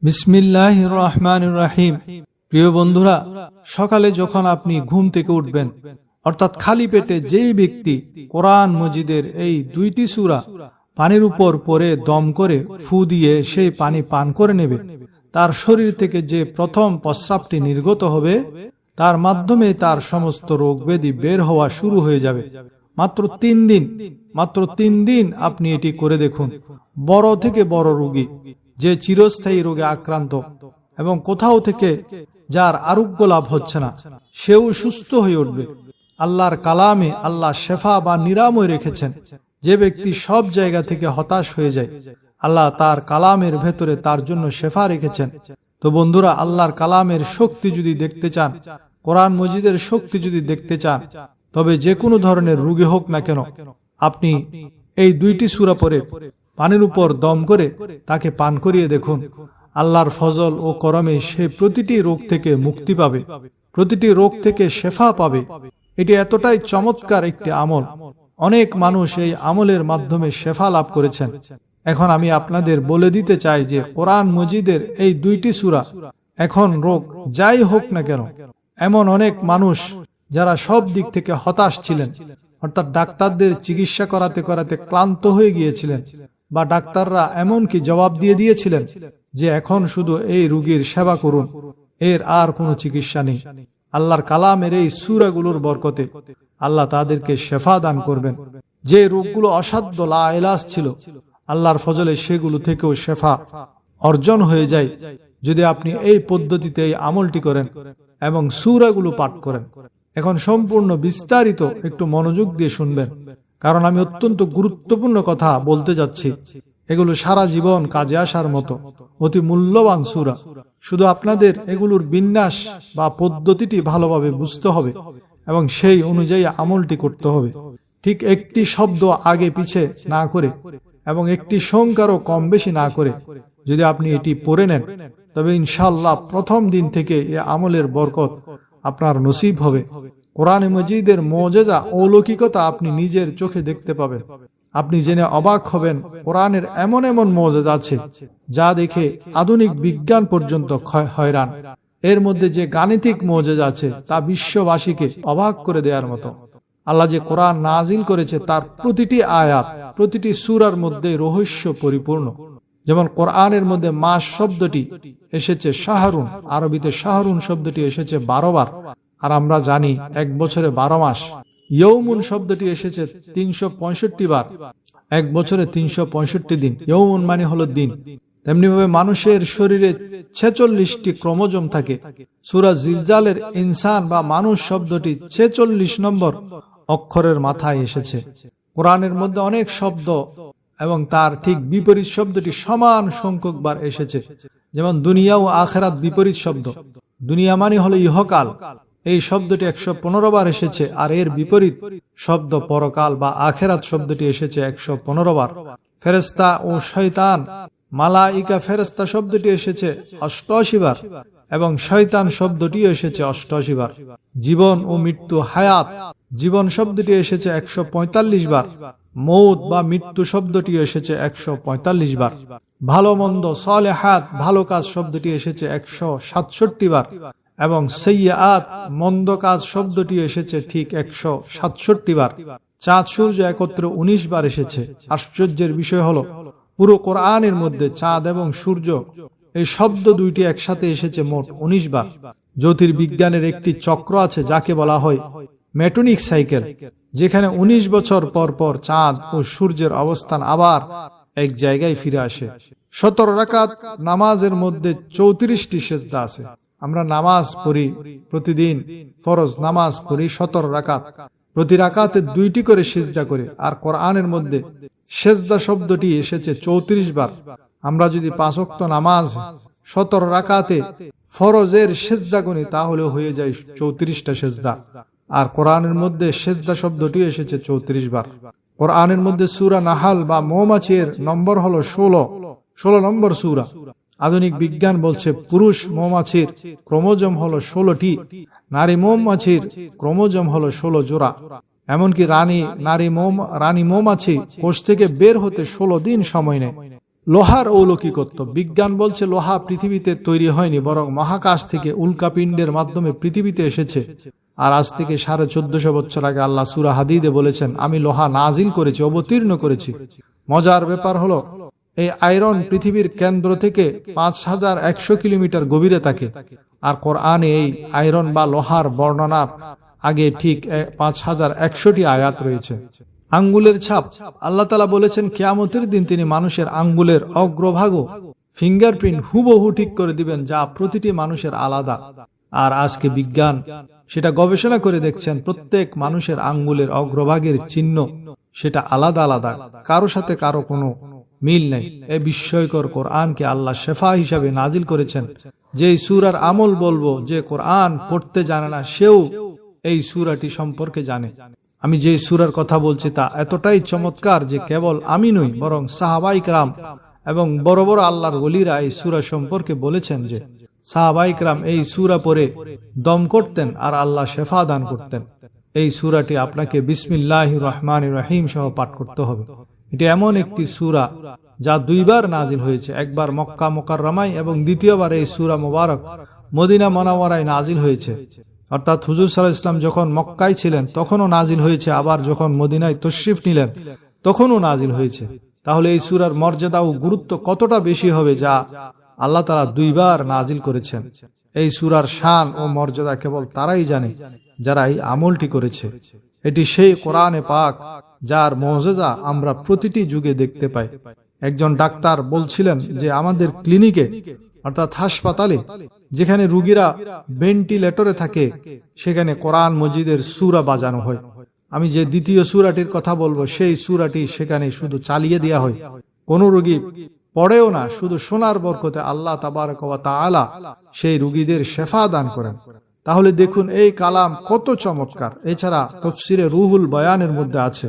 বিসমিল্লাহির রহমানির রহিম। প্রিয় বন্ধুরা, সকালে যখন আপনি ঘুম থেকে উঠবেন, অর্থাৎ খালি পেটে যেই ব্যক্তি কোরআন মজিদের এই দুইটি সূরা পানির উপর পরে দম করে ফু দিয়ে সেই পানি পান করে নেবে, তার শরীর থেকে যে প্রথম প্রস্রাবটি নির্গত হবে, তার মাধ্যমে তার সমস্ত রোগ ব্যাধি বের হওয়া শুরু হয়ে যাবে। মাত্র তিন দিন আপনি এটি করে দেখুন। বড় থেকে বড় রোগী, যে চিরস্থায়ী রোগে আক্রান্ত এবং কোথাও থেকে যার আরোগ্য লাভ হচ্ছে না, সেও সুস্থ হয়ে উঠবে। আল্লাহর কালামে আল্লাহ শেফা বা নিরাময় রেখেছেন। যে ব্যক্তি সব জায়গা থেকে হতাশ হয়ে যায়, আল্লাহ তার কালামের ভেতরে তার জন্য শেফা রেখেছেন। তো বন্ধুরা, আল্লাহর কালামের শক্তি যদি দেখতে চান, কোরআন মজিদের শক্তি যদি দেখতে চান, তবে যে কোনো ধরনের রোগী হোক না কেন, আপনি এই দুইটি সূরা পড়ে পানির উপর দম করে তাকে পান করিয়ে দেখুন। আল্লাহর ফজল ও করমে সে প্রতিটি রোগ থেকে মুক্তি পাবে, প্রতিটি রোগ থেকে শেফা পাবে। এটি এতটাই চমৎকার একটি আমল, অনেক মানুষ এই আমলের মাধ্যমে শেফা লাভ করেছেন। এখন আমি আপনাদের বলে দিতে চাই যে কোরআন মজিদের এই দুইটি সূরা, এখন রোগ যাই হোক না কেন, এমন অনেক মানুষ যারা সব দিক থেকে হতাশ ছিলেন, অর্থাৎ ডাক্তারদের চিকিৎসা করাতে করাতে ক্লান্ত হয়ে গিয়েছিলেন, বা ডাক্তাররা এমনকি জবাব দিয়ে দিয়েছিলেন যে এখন শুধু এই রোগীর সেবা করুন, এর আর কোনো চিকিৎসা নেই। আল্লাহর কালামের এই সূরাগুলোর বরকতে আল্লাহ তাদেরকে শেফা দান করবেন। যে রোগগুলো অসাধ্য লা ইলাজ ছিল, আল্লাহর ফজলে সেগুলো থেকেও শেফা অর্জন হয়ে যায় যদি আপনি এই পদ্ধতিতে এই আমলটি করেন এবং সূরাগুলো পাঠ করেন। এখন সম্পূর্ণ বিস্তারিত একটু মনোযোগ দিয়ে শুনবেন, কারণ আমি অত্যন্ত গুরুত্বপূর্ণ কথা বলতে যাচ্ছি। এগুলো সারা জীবন কাজে আসার মতো অতি মূল্যবান সূরা। শুধু আপনাদের এগুলোর বিন্যাস বা পদ্ধতিটি ভালোভাবে বুঝতে হবে এবং সেই অনুযায়ী আমলটি করতে হবে। ঠিক একটি শব্দ আগে পিছে না করে এবং একটি সংখ্যারও কম বেশি না করে যদি আপনি এটি পড়ে নেন, তবে ইনশাআল্লাহ প্রথম দিন থেকে এই আমলের বরকত আপনার নসিব হবে। কোরআন মজিদের মুজিজা অলৌকিকতা আপনি নিজের চোখে দেখতে পাবেন। আপনি জেনে অবাক হবেন, কোরআনের এমন এমন মুজিজা আছে যা দেখে আধুনিক বিজ্ঞান পর্যন্ত হয়রান। এর মধ্যে যে গাণিতিক মুজিজা আছে তা বিশ্ববাসীকে অবাক করে দেওয়ার মতো। আল্লাহ যে কোরআন নাজিল করেছে তার প্রতিটি আয়াত, প্রতিটি সূরার মধ্যে রহস্য পরিপূর্ণ। যেমন কোরআনের মধ্যে মাস শব্দটি এসেছে শাহরুন, আরবিতে শাহরুন শব্দটি এসেছে 12 বার, আর আমরা জানি এক বছরে 12 মাস। ইয়ৌমুন শব্দটি এসেছে 365 বার, এক বছরে 365 দিন। ইয়ৌমুন মানে হলো দিন। তেমনি ভাবে মানুষের শরীরে 46টি ক্রোমোজোম থাকে। সূরা জিলজালের ইনসান বা মানুষ শব্দটি 46 নম্বর অক্ষরের মাথায় এসেছে। কোরআনের মধ্যে অনেক শব্দ এবং তার ঠিক বিপরীত শব্দটি সমান সংখ্যক বার এসেছে। যেমন দুনিয়া ও আখিরাত বিপরীত শব্দ। দুনিয়া মানে হলো ইহকাল, এই শব্দটি 115 বার এসেছে, আর এর বিপরীত শব্দ পরকাল বা আখিরাত শব্দটি এসেছে 115 বার। ফেরেশতা ও শয়তান, মালাইকা ফেরেশতা শব্দটি এসেছে 88 বার এবং শয়তান শব্দটি এসেছে 88 বার। জীবন ও মৃত্যু, হায়াত, জীবন শব্দটি এসেছে 145 বার। মৌত বা মৃত্যু শব্দটি এসেছে 145 বার। ভালো মন্দ, সালেহাত, ভালো কাজ শব্দটি এসেছে 167 বার এবং সাইয়্যাত, মন্দ কাজ শব্দটি এসেছে ঠিক 167 বার। চাঁদ সূর্য একত্রে 19 বার এসেছে। আশ্চর্যের বিষয় হলো পুরো কোরআনের মধ্যে চাঁদ এবং সূর্য এই শব্দ দুইটি একসাথে এসেছে মোট 19 বার। জ্যোতির্বিজ্ঞানের একটি চক্র আছে যাকে বলা হয় মেটনিক সাইকেল, যেখানে 19 বছর পর পর চাঁদ ও সূর্যের অবস্থান আবার এক জায়গায় ফিরে আসে। 17 রাকাত নামাজের মধ্যে 34টি সেজদা আছে। আমরা নামাজ পড়ি প্রতিদিন, ফরজ নামাজ পড়ি 17 রাকাত, প্রতি রাকাতে 2টি করে সিজদা করে। আর কোরআনের মধ্যে সেজদা শব্দটি এসেছে 34 বার। আমরা যদি 5 ওয়াক্ত নামাজ 17 রাকাতে ফরজের সেজদা গুনি, তাহলে হয়ে যায় 34টা সেজদা। আর কোরআনের মধ্যে সেজদা শব্দটি এসেছে 34 বার। কোরআনের মধ্যে সূরা নাহাল বা মৌমাছির নম্বর হলো 16 নম্বর সূরা। আধুনিক বিজ্ঞান বলছে পুরুষ মৌমাছির ক্রোমোজোম হলো 16টি, নারী মৌমাছির ক্রোমোজোম হলো 16 জোড়া। এমনকি রানী মৌমাছি কোষ থেকে বের হতে 16 দিন সময় নেয়। লোহার অলৌকিকত্ব। বিজ্ঞান বলছে লোহা পৃথিবীতে তৈরি হয়নি, বরং মহাকাশ থেকে উল্কাপিণ্ডের মাধ্যমে পৃথিবীতে এসেছে। আর আজ থেকে 1450 বছর আগে আল্লাহ সূরা হাদীদে বলেছেন, আমি লোহা নাজিল করেছি, অবতীর্ণ করেছি। মজার ব্যাপার হলো এই আয়রন পৃথিবীর কেন্দ্র থেকে 5100 কিলোমিটার গভীরে থাকে। আর কোরআনে এই আয়রন বা লোহার বর্ণনার আগে ঠিক 5100টি আয়াত রয়েছে। আঙ্গুলের ছাপ, আল্লাহ তাআলা বলেছেন কিয়ামতের দিন তিনি মানুষের আঙ্গুলের অগ্রভাগ ফিঙ্গারপ্রিন্ট হুবহু ঠিক করে দিবেন, যা প্রতিটি মানুষের আলাদা। আর আজকে বিজ্ঞান সেটা গবেষণা করে দেখছেন, প্রত্যেক মানুষের আঙ্গুলের অগ্রভাগের চিহ্ন সেটা আলাদা আলাদা, কারো সাথে কারো কোনো মিল নেই। এই বিস্ময়কর কোরআনকে আল্লাহ শেফা হিসাবে নাজিল করেছেন। যে সূরার আমল বলবো, যে কোরআন পড়তে জানে না সেও এই সূরাটি সম্পর্কে জানে। আমি যে সূরার কথা বলছি তা এতটাই চমৎকার যে কেবল আমি নই, বরং সাহাবায়ে কেরাম এবং বড় বড় আল্লাহর ওলিরা এই সূরা সম্পর্কে বলেছেন যে সাহাবায়ে কেরাম এই সূরা পড়ে দম করতেন আর আল্লাহ শেফা দান করতেন। এই সূরাটি আপনাকে বিসমিল্লাহির রহমানির রহিম সহ পাঠ করতে হবে। এটি এমন একটি সূরা যা দুইবার নাজিল হয়েছে, একবার মক্কা মুকাররমায় এবং দ্বিতীয়বার এই সূরা মুবারক মদিনা মুনাওয়ারায় নাজিল হয়েছে। অর্থাৎ হুজুর সাল্লাল্লাহু আলাইহি ওয়াসাল্লাম যখন মক্কায় ছিলেন তখনও নাজিল হয়েছে, আবার যখন মদিনায় তশরিফ নিলেন তখনও নাজিল হয়েছে। তাহলে এই সূরার মর্যাদা ও গুরুত্ব কতটা বেশি হবে যা আল্লাহ তাআলা দুইবার নাজিল করেছেন। এই সূরার শান ও মর্যাদা কেবল তারাই জানে যারা এই আমলটি করেছে। এটি সেই কোরআনে পাক যার মুজিজা আমরা প্রতিটি যুগে দেখতে পাই। একজন ডাক্তার বলছিলেন যে আমাদের ক্লিনিকে অর্থাৎ হাসপাতালে যেখানে রোগীরা ভেন্টিলেটরে থাকে সেখানে কোরআন মজিদের সূরা বাজানো হয়। আমি যে দ্বিতীয় সূরাটির কথা বলবো সেই সূরাটি সেখানে শুধু চালিয়ে দেওয়া হয়, কোন রোগী পড়েও না, শুধু শোনার বরকতে আল্লাহ তাবারক ওয়া তাআলা সেই রোগীদের শেফা দান করেন। তাহলে দেখুন এই কালাম কত চমৎকার। এছাড়া তাফসীরে রুহুল বয়ানের মধ্যে আছে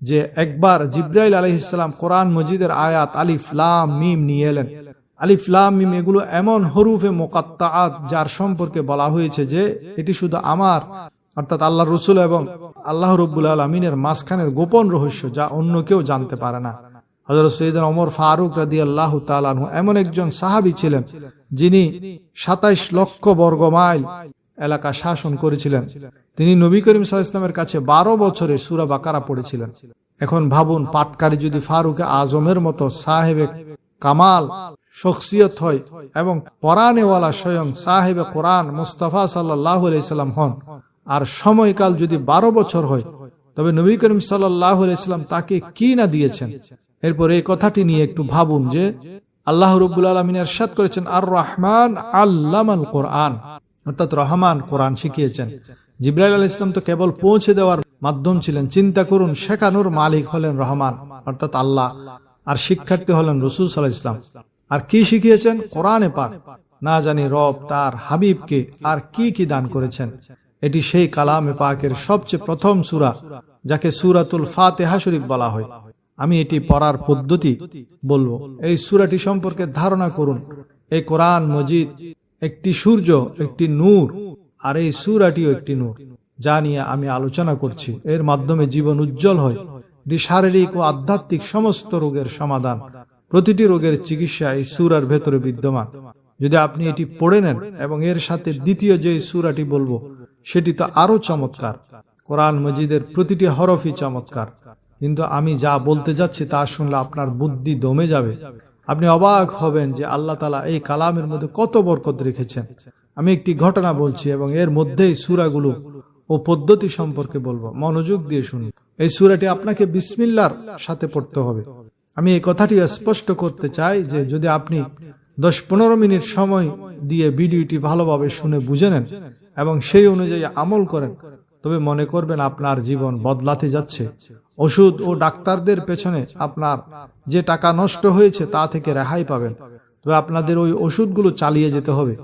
যে একবার জিবরাইল আলাইহিস সালাম কোরআন মজিদের আয়াত আলিফ লাম মিম নিয়ে এলেন। আলিফ লাম মিম এগুলো এমন হরুফে মুকাত্তাআত যার সম্পর্কে বলা হয়েছে যে এটি শুধু আমার অর্থাৎ আল্লাহর রাসূল এবং আল্লাহ রাব্বুল আলামিনের মাঝখানের গোপন রহস্য, যা অন্য কেউ জানতে পারে না। হযরত সাইয়েদনা ওমর ফারুক রাদিয়াল্লাহু তাআলা আনহু এমন একজন সাহাবী ছিলেন যিনি 27 লক্ষ বর্গ মাইল এলাকা শাসন করেছিলেন। তিনি নবী করিম সাল্লাল্লাহু আলাইহি ওয়াসাল্লামের কাছে 12 বছরে সূরা বাকারা পড়েছিলেন। এখন ভাবুন, পাঠকারী যদি ফারুক আজমের মতো সাহেবে কামাল শখসিয়ত হয় এবং পরানেওয়ালা স্বয়ং সাহেবে কোরআন মুস্তাফা সাল্লাল্লাহু আলাইহি সাল্লাম হন, আর সময়কাল যদি 12 বছর হয়, তবে নবী করিম সাল্লাল্লাহু আলাইহি সাল্লাম তাকে কি না দিয়েছেন। এরপর এই কথাটি নিয়ে একটু ভাবুন যে আল্লাহ রাব্বুল আলামিন ইরশাদ করেছেন আর রহমান আল্লামাল কোরআন, অর্থাৎ রহমান কোরআন শিখিয়েছেন। জিবরাইল আলাইহিস সালাম তো কেবল পৌঁছে দেওয়ার মাধ্যম ছিলেন। চিন্তা করুন, শেখানোর মালিক হলেন রহমান অর্থাৎ আল্লাহ, আর শিক্ষার্থী হলেন রাসূল সাল্লাল্লাহু আলাইহি ওয়াসাল্লাম। আর কি শিখিয়েছেন? কোরআনে পাক। না জানি রব তার হাবিবকে আর কি কি দান করেছেন। এটি সেই কালামে পাকের সবচেয়ে প্রথম সূরা, যাকে সূরাতুল ফাতিহা শরীফ বলা হয়। আমি এটি পড়ার পদ্ধতি বলবো। এই সূরাটি সম্পর্কে ধারণা করুন। এই কোরআন মজিদ একটি সূর্য, একটি নূর, আর এই সূরাটিও একটি নূর, যা নিয়ে আমি আলোচনা করছি। এর মাধ্যমে জীবন উজ্জ্বল হয়। এটি শারীরিক ও আধ্যাত্মিক সমস্ত রোগের সমাধান, প্রতিটি রোগের চিকিৎসা এই সূরার ভেতরে বিদ্যমান। যদি আপনি এটি পড়ে নেন এবং এর সাথে দ্বিতীয় যে সূরাটি বলবো সেটি তো আরো চমৎকার। কোরআন মজিদের প্রতিটি হরফই চমৎকার, কিন্তু আমি যা বলতে যাচ্ছি তা শুনলে আপনার বুদ্ধি দমে যাবে। আপনি অবাক হবেন যে আল্লাহ তাআলা এই কালামের মধ্যে কত বরকত রেখেছেন। আমি একটি ঘটনা বলছি এবং এর মধ্যেই সূরাগুলো ও পদ্ধতি সম্পর্কে বলবো। মনোযোগ দিয়ে শুনুন। এই সূরাটি আপনাকে বিসমিল্লাহর সাথে পড়তে হবে। আমি এই কথাটি স্পষ্ট করতে চাই যে যদি আপনি 10-15 মিনিট সময় দিয়ে ভিডিওটি ভালোভাবে শুনে বুঝে নেন এবং সেই অনুযায়ী আমল করেন, তবে মনে করবেন আপনার জীবন বদলাতে যাচ্ছে। ওষুধ ও ডাক্তারদের পেছনে আপনার যে টাকা নষ্ট হয়েছে তা থেকে রেহাই পাবেন। তবে আপনাদের ওই ওষুধগুলো চালিয়ে যেতে হবে।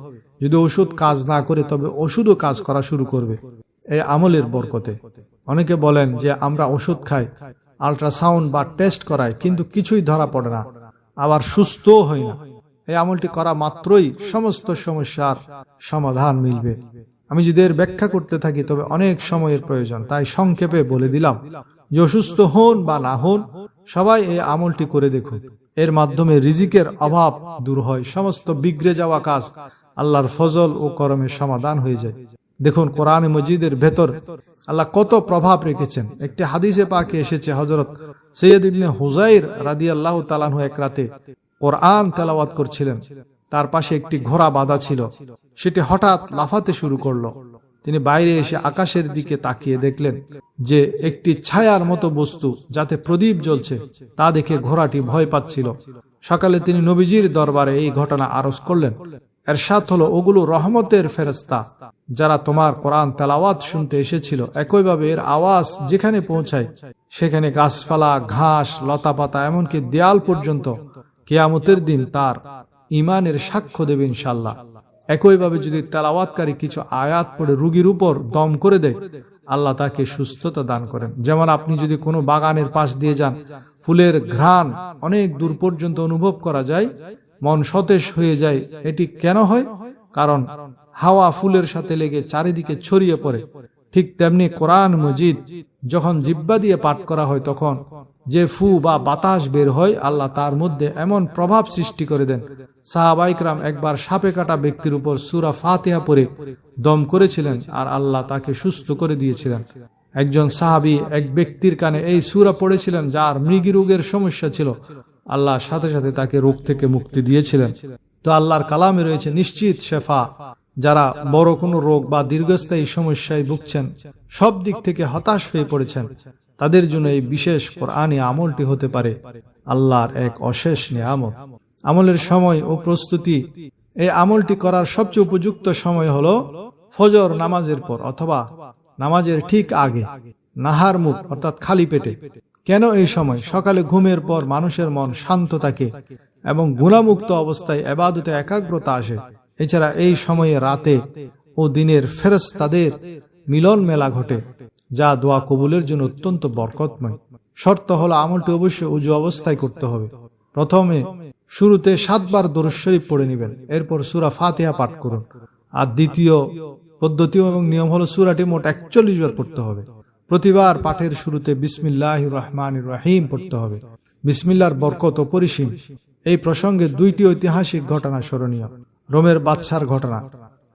যদি ওষুধ কাজ না করে তবে ওষুধও কাজ করা শুরু করবে এই আমলের বরকতে। অনেকে বলেন যে আমরা ওষুধ খাই, আল্ট্রাসাউন্ড বা টেস্ট করাই, কিন্তু কিছুই ধরা পড়ে না, আবার সুস্থও হই না। এই আমলটি করা মাত্রই সমস্ত সমস্যার সমাধান মিলবে। আমি যদি এর ব্যাখ্যা করতে থাকি তবে অনেক সময়ের প্রয়োজন, তাই সংক্ষেপে বলে দিলাম যে অসুস্থ হন বা না হন, সবাই এই আমলটি করে দেখুন। এর মাধ্যমে রিজিকের অভাব দূর হয়, সমস্ত বিগড়ে যাওয়া কাজ আল্লাহর ফজল ও করমের সমাধান হয়ে যায়। দেখুন কোরআনে মজিদের ভেতর আল্লাহ কত প্রভাব রেখেছেন। একটি হাদিসে পাকে এসেছে, হযরত সৈয়দ ইবনে হুযাইর রাদিয়াল্লাহু তাআলা আনহু এক রাতে কোরআন তেলাওয়াত করছিলেন। তার পাশে একটি ঘোড়া বাঁধা ছিল, সেটি হঠাৎ লাফাতে শুরু করলো। তিনি বাইরে এসে আকাশের দিকে তাকিয়ে দেখলেন যে একটি ছায়ার মতো বস্তু যাতে প্রদীপ জ্বলছে, তা দেখে ঘোড়াটি ভয় পাচ্ছিল। সকালে তিনি নবীজির দরবারে এই ঘটনা আরজ করলেন। এরশাদ হলো, ওগুলো রহমতের ফেরেশতা যারা তোমার কোরআন তেলাওয়াত শুনতে এসেছিল। একইভাবে এর আওয়াজ যেখানে পৌঁছায় সেখানে গাছপালা, ঘাস, লতাপাতা, এমনকি দেয়াল পর্যন্ত কিয়ামতের দিন তার ঈমানের সাক্ষ্য দেবে ইনশাআল্লাহ। একইভাবে যদি তেলাওয়াতকারী কিছু আয়াত পড়ে রোগীর উপর দম করে দেয়, আল্লাহ তাকে সুস্থতা দান করেন। যেমন আপনি যদি কোনো বাগানের পাশ দিয়ে যান, ফুলের ঘ্রাণ অনেক দূর পর্যন্ত অনুভব করা যায়, মন সতেজ হয়ে যায়। এটি কেন হয়? কারণ হাওয়া ফুলের সাথে লেগে চারিদিকে ছড়িয়ে পড়ে। ঠিক তেমনি কোরআন মজিদ যখন জিহ্বা দিয়ে পাঠ করা হয়, তখন যে ফু বা বাতাস বের হয়, আল্লাহ তার মধ্যে এমন প্রভাব সৃষ্টি করে দেন। সাহাবায়ে কেরাম একবার সাপে কাটা ব্যক্তির উপর সূরা ফাতিহা পড়ে দম করেছিলেন, আর আল্লাহ তাকে সুস্থ করে দিয়েছিলেন। একজন সাহাবী এক ব্যক্তির কানে এই সূরা পড়েছিলেন যার মৃগী রোগের সমস্যা ছিল, আল্লাহ সাথে সাথে তাকে রোগ থেকে মুক্তি দিয়েছিলেন। তো আল্লাহর কালামে রয়েছে নিশ্চিত শেফা। যারা বড় কোনো রোগ বা দীর্ঘস্থায়ী সমস্যায় ভুগছেন, সব দিক থেকে হতাশ হয়ে পড়েছেন, তাদের জন্য এই বিশেষ কোরআনী আমলটি হতে পারে আল্লাহর এক অশেষ নিয়ামত। আমলের সময় ও প্রস্তুতি। এই আমলটি করার সবচেয়ে উপযুক্ত সময় হলো ফজর নামাজের পর অথবা নামাজের ঠিক আগে, নাহার মুখ অর্থাৎ খালি পেটে। কেন এই সময়? সকালে ঘুমের পর মানুষের মন শান্ত থাকে এবং গুনাহমুক্ত অবস্থায় ইবাদতে একাগ্রতা আসে। এছাড়া এই সময়ে রাতে ও দিনের ফেরেশতাদের মিলন মেলা ঘটে, যা দোয়া কবুলের জন্য অত্যন্ত বরকতময়। শর্ত হলো আমলটি অবশ্যই ওযু অবস্থায় করতে হবে। প্রথমে শুরুতে 7 বার দরুদ শরীফ পড়ে নেবেন, এরপর সূরা ফাতিহা পাঠ করুন। আর দ্বিতীয় পদ্ধতি এবং নিয়ম হলো সূরাটি মোট 41 বার পড়তে হবে। প্রতিবার পাঠের শুরুতে বিসমিল্লাহির রহমানির রহিম পড়তে হবে। বিসমিল্লাহর বরকত অপরিসীম। এই প্রসঙ্গে 2টি ঐতিহাসিক ঘটনা স্মরণীয়। রোমের বাদশার ঘটনা।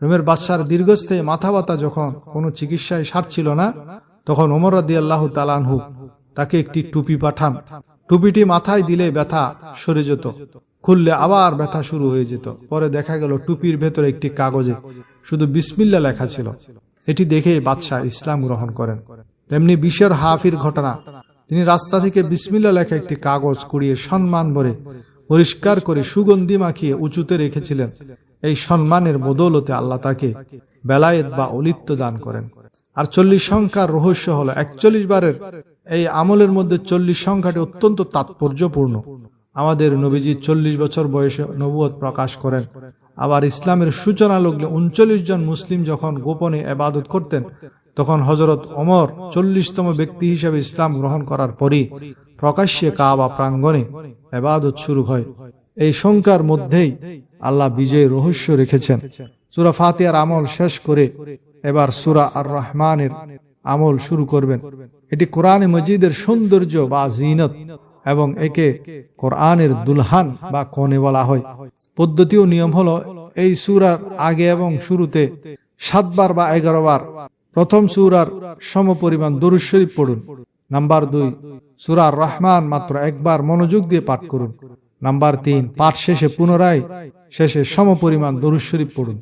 রোমের বাদশার দীর্ঘস্থায়ী মাথা ব্যথা যখন কোনো চিকিৎসায় সারছিল না, তখন ওমর রাদিয়াল্লাহু তাআলা আনহু তাকে একটি টুপি পাঠান। টুপিটি মাথায় দিলে ব্যথা সরে যেত, খুললে আবার ব্যথা শুরু হয়ে যেত। পরে দেখা গেল টুপির ভেতরে একটি কাগজে শুধু বিসমিল্লাহ লেখা ছিল। এটি দেখে বাদশাহ ইসলাম গ্রহণ করেন। তেমনি বিশর হাফির ঘটনা। তিনি রাস্তা থেকে বিসমিল্লাহ লেখা একটি কাগজ কুড়িয়ে সম্মান ভরে পরিষ্কার করে সুগন্ধি মাখিয়ে উঁচুতে রেখেছিলেন। এই সম্মানের বদৌলতে আল্লাহ তাকে বেলায়েত বা অলিত্ব দান করেন। আর 40 সংখ্যার রহস্য হলো 41 বারের এই আমলের মধ্যে 40 সংখ্যাটি অত্যন্ত তাৎপর্যপূর্ণ। আমাদের নবীজি 40 বছর বয়সে নবুয়ত প্রকাশ করেন। আবার ইসলামের সূচনা লগ্নে 39 জন মুসলিম যখন গোপনে ইবাদত করতেন, তখন হযরত ওমর 40তম ব্যক্তি হিসেবে ইসলাম গ্রহণ করার পরই প্রকাশ্যে কাবা প্রাঙ্গণে ইবাদত শুরু হয়। এই সংখ্যার মধ্যেই আল্লাহ বিজয়ের রহস্য রেখেছেন। সূরা ফাতিহার আমল শেষ করে এবার সূরা আর রহমানের আমল শুরু করবেন। এটি কোরআনে মজিদের সৌন্দর্য বা জিনত এবং একে কোরআনের দুলহান বা কনে বলা হয়। পদ্ধতি ও নিয়ম হলো, এই সূরার আগে এবং শুরুতে 7 বার বা 11 বার প্রথম সূরার সমপরিমাণ দরুদ শরীফ পড়ুন। নাম্বার 2, সূরা আর রহমান মাত্র একবার মনোযোগ দিয়ে পাঠ করুন। নাম্বার 3, পাঠ শেষে পুনরায় শেষে সমপরিমাণ দরুদ শরীফ পড়ুন।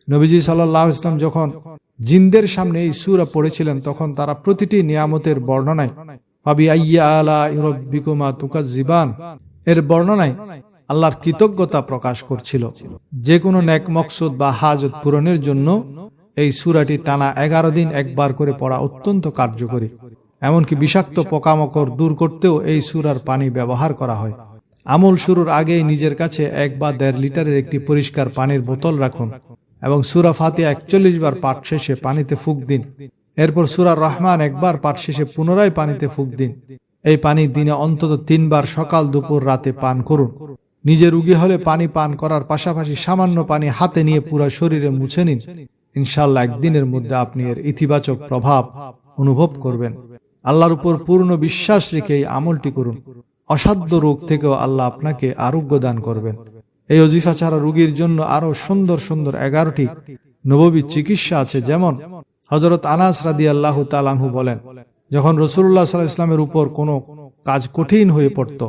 নবীজি সাল্লাল্লাহু আলাইহি ওয়াসাল্লাম যখন জিনদের সামনে এই সূরা পড়েছিলেন, তখন তারা প্রতিটি নিয়ামতের বর্ণনায় ফাবি আইয়্যা আলাই রাব্বিকুমা তুকাজ্জিবান এর বর্ণনায় আল্লাহর কৃতজ্ঞতা প্রকাশ করছিল। যে কোনো নেক মকসুদ বা হাজত পূরণের জন্য এই সূরাটি টানা 11 দিন একবার করে পড়া অত্যন্ত কার্যকরী। এমনকি বিষাক্ত পোকামাকড় দূর করতেও এই সূরার পানি ব্যবহার করা হয়। আমল শুরুর আগেই নিজের কাছে 1 বা 1.5 লিটারের একটি পরিষ্কার পানির বোতল রাখুন এবং সূরা ফাতিহা 41 বার পাঠ শেষে পানিতে ফুঁক দিন। এরপর সূরা রহমান একবার পাঠ শেষে পুনরায় পানিতে ফুঁক দিন। এই পানি দিনে অন্তত 3 বার সকাল, দুপুর, রাতে পান করুন। নিজে রোগী হলে পানি পান করার পাশাপাশি সামান্য পানি হাতে নিয়ে পুরো শরীরে মুছে নিন। ইনশাআল্লাহ একদিনের মধ্যে আপনি এর ইতিবাচক প্রভাব অনুভব করবেন। আল্লাহর উপর পূর্ণ বিশ্বাস রেখে এই আমলটি করুন। অসাধ্য রোগ থেকেও আল্লাহ আপনাকে আরোগ্য দান করবেন। এই ওজিফা ছাড়া রোগীর জন্য আরো সুন্দর সুন্দর 11টি নববী চিকিৎসা আছে। যেমন হযরত আনাস রাদিয়াল্লাহু তাআলা আনহু বলেন, যখন রাসূলুল্লাহ সাল্লাল্লাহু আলাইহি ওয়াসাল্লামের উপর কোনো কাজ কঠিন হয়ে পড়ত,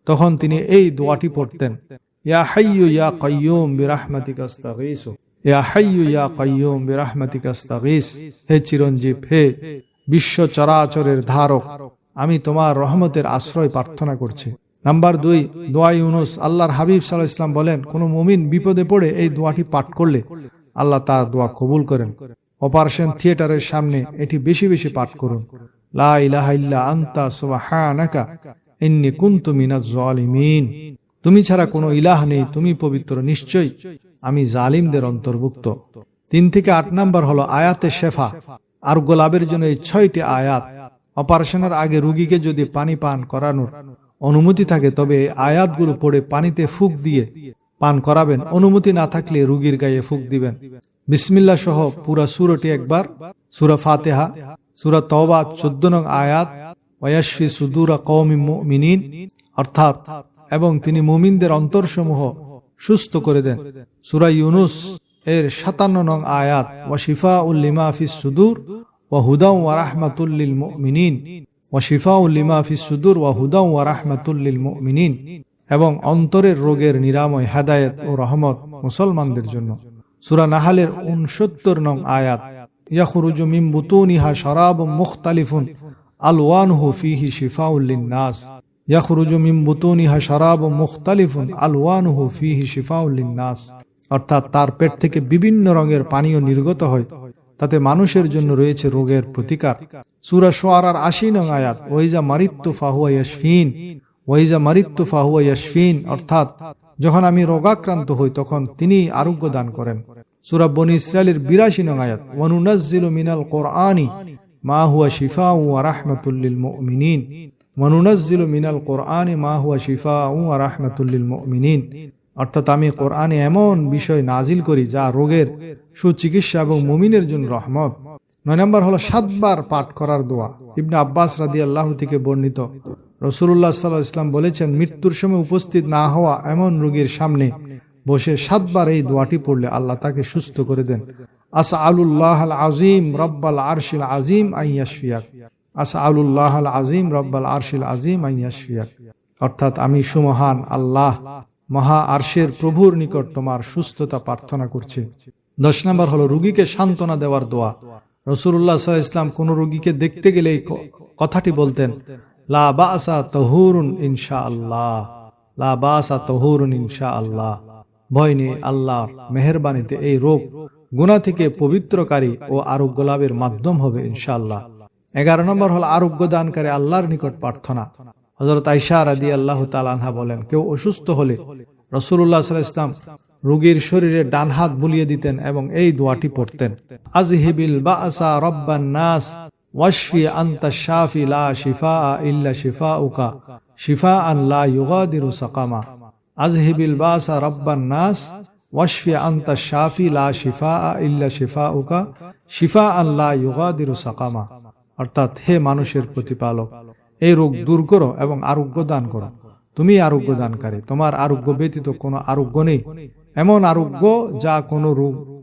তখন তিনি এই দোয়াটি পড়তেন, ইয়া হাইয়্যু ইয়া কাইয়্যুম বিরাহমাতিকা আস্তাগীস, ইয়া হাইয়্যু ইয়া কাইয়্যুম বিরাহমাতিকা আস্তাগীস। হে চিরঞ্জীব, হে বিশ্ব চরাচরের ধারক, আমি তোমার রহমতের আশ্রয় প্রার্থনা করছি। নাম্বার 2, দোয়া ইউনুস। আল্লাহর হাবিব সাল্লাল্লাহু আলাইহি ওয়াসাল্লাম বলেন, কোন মুমিন বিপদে পড়ে এই দোয়াটি পাঠ করলে আল্লাহ তার দোয়া কবুল করেন। অপারেশন থিয়েটারের সামনে এটি বেশি বেশি পাঠ করুন। লা ইলাহা ইল্লা আনতা সুবহানাকা ইন্নী কুনতু মিনাজ জালিমিন। তুমি ছাড়া কোনো ইলাহ নেই, তুমি পবিত্র, নিশ্চয়ই আমি জালিমদের অন্তর্ভুক্ত। 3 থেকে 8 নাম্বার হলো আয়াতে শেফা। আরোগ্য লাভের জন্য এই 6টি আয়াত। অপারেশনের আগে রোগীকে যদি পানি পান করানোর অনুমতি থাকে তবে এই আয়াতগুলো পড়ে পানিতে ফুঁক দিয়ে পান করাবেন। অনুমতি না থাকলে রোগীর গায়ে ফুঁক দিবেন। বিসমিল্লাহ সহ পুরা সূরাটি একবার, সূরা ফাতিহা, সূরা তাওবা 14 নং আয়াত, ওয়ায়াশফি সুদুরা কওমিন মুমিনিন, অর্থাৎ এবং তিনি মুমিনদের অন্তরসমূহ সুস্থ করে দেন। সূরা ইউনুস এর 57 নং আয়াত, ওয়া শিফাউল লিমা ফিস সুদুর ওয়া হুদাও ওয়া রাহমাতুল লিল মুমিনিন, ওয়া শিফাউল লিমা ফিস সুদুর ওয়া হুদাও ওয়া রাহমাতুল লিল মুমিনিন, এবং অন্তরের রোগের নিরাময়, হেদায়েত ও রহমত মুসলমানদের জন্য। সূরা নাহলের 69 নং আয়াত, ইয়াখরুজু মিন বুতুনিহা শারাবুম মুখতালিফুন আলওয়ানুহু ফীহি শিফাউল লিন-নাস, ইয়াখরুজু মিন বুতুনিহা শারাবুম মুখতালিফুন আলওয়ানুহু ফীহি শিফাউল লিন-নাস, অর্থাৎ তার পেট থেকে বিভিন্ন রঙের পানীয় নির্গত হয়, তাতে মানুষের জন্য রয়েছে রোগের প্রতিকার। সূরা শুআরার 80 নং আয়াত, ওয়াইজা মারিত্তু ফাহুয়া ইয়াশফিন, ওয়াইজা মারিত্তু ফাহুয়া ইয়াশফিন, অর্থাৎ যখন আমি রোগাক্রান্ত হই তখন তিনি আরোগ্য দান করেন। সূরা বনী ইসরাঈলের 82 নং আয়াত, ওয়া নুনাজ্জিলু মিনাল কুরআনি মা হুয়া শিফাউ ওয়া রাহমাতুল লিল মুমিনিন, ওয়া নুনাজ্জিলু মিনাল কুরআনি মা হুয়া শিফাউ ওয়া রাহমাতুল লিল মুমিনিন, অর্থাৎ আমি কোরআনে এমন বিষয় নাজিল করি যা রোগের সুচিকিৎসা এবং মুমিনের জন্য রহমত। 9 নম্বর হলো 7 বার পাঠ করার দোয়া। ইবনে আব্বাস রাদিয়াল্লাহু থেকে বর্ণিত, রাসূলুল্লাহ সাল্লাল্লাহু আলাইহি ওয়াসাল্লাম বলেছেন, মৃত্যুর সময় উপস্থিত না হওয়া এমন রোগীর সামনে বসে 7 বার এই দোয়াটি পড়লে আল্লাহ তাকে সুস্থ করে দেন। আসআলুল্লাহাল আযীম রব্বাল আরশিল আযীম আন ইয়াশফিয়াক, আসআলুল্লাহাল আযীম রব্বাল আরশিল আযীম আন ইয়াশফিয়াক, অর্থাৎ আমি সুমহান আল্লাহ মহা আরশের প্রভুর নিকট তোমার সুস্থতা প্রার্থনা করছি। 10 নম্বর হলো রোগীকে সান্ত্বনা দেওয়ার দোয়া। রাসূলুল্লাহ সাল্লাল্লাহু আলাইহি ওয়াসাল্লাম কোন রোগীকে দেখতে গেলে এই কথাটি বলতেন, লা বাসা তাহুরুন ইনশাআল্লাহ, লা বাসা তাহুরুন ইনশাআল্লাহ, ভয় নেই, আল্লাহর মেহেরবানিতে এই রোগ গুনাহ থেকে পবিত্রকারী ও আরোগ্য লাভের মাধ্যম হবে ইনশাআল্লাহ। 11 নম্বর হলো আরোগ্য দানকারী আল্লাহর নিকট প্রার্থনা। হযরত আয়েশা রাদিয়াল্লাহু তাআলা আনহা বলেন, কেউ অসুস্থ হলে রাসূলুল্লাহ সাল্লাল্লাহু আলাইহি ওয়াসাল্লাম রোগীর শরীরে ডান হাত বুলিয়ে দিতেন এবং এই দোয়াটি পড়তেন, আযহিবিল বাসা রাব্বান নাস ওয়াশফি আনতা শাফি লা শিফাআ ইল্লা শিফাউকা শিফাআন লা ইউগাদিরু সাকামা, আযহিবিল বাসা রাব্বান নাস ওয়াশফি আনতা শাফি লা শিফাআ ইল্লা শিফাউকা শিফাআন লা ইউগাদিরু সাকামা, অর্থাৎ হে মানুষের প্রতিপালক, এই রোগ দূর করো এবং আরোগ্য দান করো, তুমি আরোগ্য দানকারী, তোমার আরোগ্য ব্যতীত কোনো আরোগ্য নেই, এমন আরোগ্য যা কোনো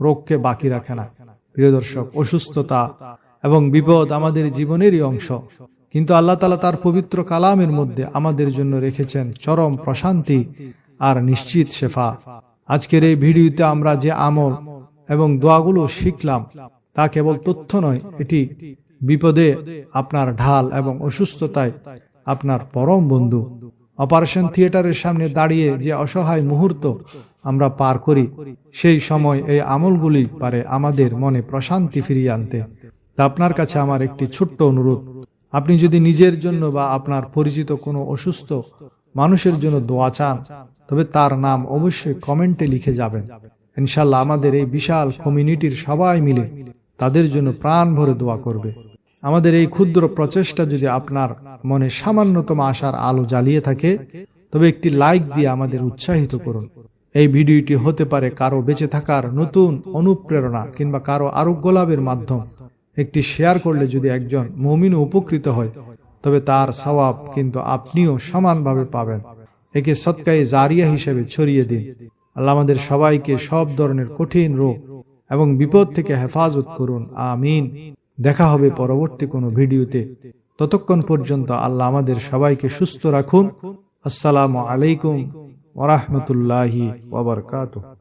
রোগকে বাকি রাখে না। প্রিয় দর্শক, অসুস্থতা এবং বিপদ আমাদের জীবনেরই অংশ, কিন্তু আল্লাহ তাআলা তার পবিত্র কালামের মধ্যে আমাদের জন্য রেখেছেন চরম প্রশান্তি আর নিশ্চিত শেফা। আজকের এই ভিডিওতে আমরা যে আমল এবং দোয়াগুলো শিখলাম তা কেবল তথ্য নয়, এটি বিপদে আপনার ঢাল এবং অসুস্থতায় আপনার পরম বন্ধু। অপারেশন থিয়েটারের সামনে দাঁড়িয়ে যে অসহায় মুহূর্ত আমরা পার করি, সেই সময় এই আমলগুলি পারে আমাদের মনে প্রশান্তি ফিরিয়ে আনতে। তা আপনার কাছে আমার একটি ছোট্ট অনুরোধ, আপনি যদি নিজের জন্য বা আপনার পরিচিত কোনো অসুস্থ মানুষের জন্য দোয়া চান, তবে তার নাম অবশ্যই কমেন্টে লিখে যাবেন। ইনশাআল্লাহ আমাদের এই বিশাল কমিউনিটির সবাই মিলে তাদের জন্য প্রাণ ভরে দোয়া করবে। আমাদের এই ক্ষুদ্র প্রচেষ্টা যদি আপনার মনে সামান্যতম আশার আলো জ্বালিয়ে থাকে, তবে একটি লাইক দিয়ে আমাদের উৎসাহিত করুন। এই ভিডিওটি হতে পারে কারো বেঁচে থাকার নতুন অনুপ্রেরণা কিংবা কারো আরোগ্য লাভের মাধ্যম। একটি শেয়ার করলে যদি একজন মুমিন উপকৃত হয়, তবে তার সওয়াব কিন্তু আপনিও সমানভাবে পাবেন। একে সদকায়ে জারিয়া হিসেবে ছড়িয়ে দিন। আল্লাহ আমাদের সবাইকে সব ধরনের কঠিন রোগ এবং বিপদ থেকে হেফাজত করুন, আমিন। দেখা হবে পরবর্তী কোনো ভিডিওতে। ততক্ষণ পর্যন্ত আল্লাহ আমাদের সবাইকে সুস্থ রাখুন। আসসালামু আলাইকুম ওয়া রাহমাতুল্লাহি ওয়া বারাকাতুহু।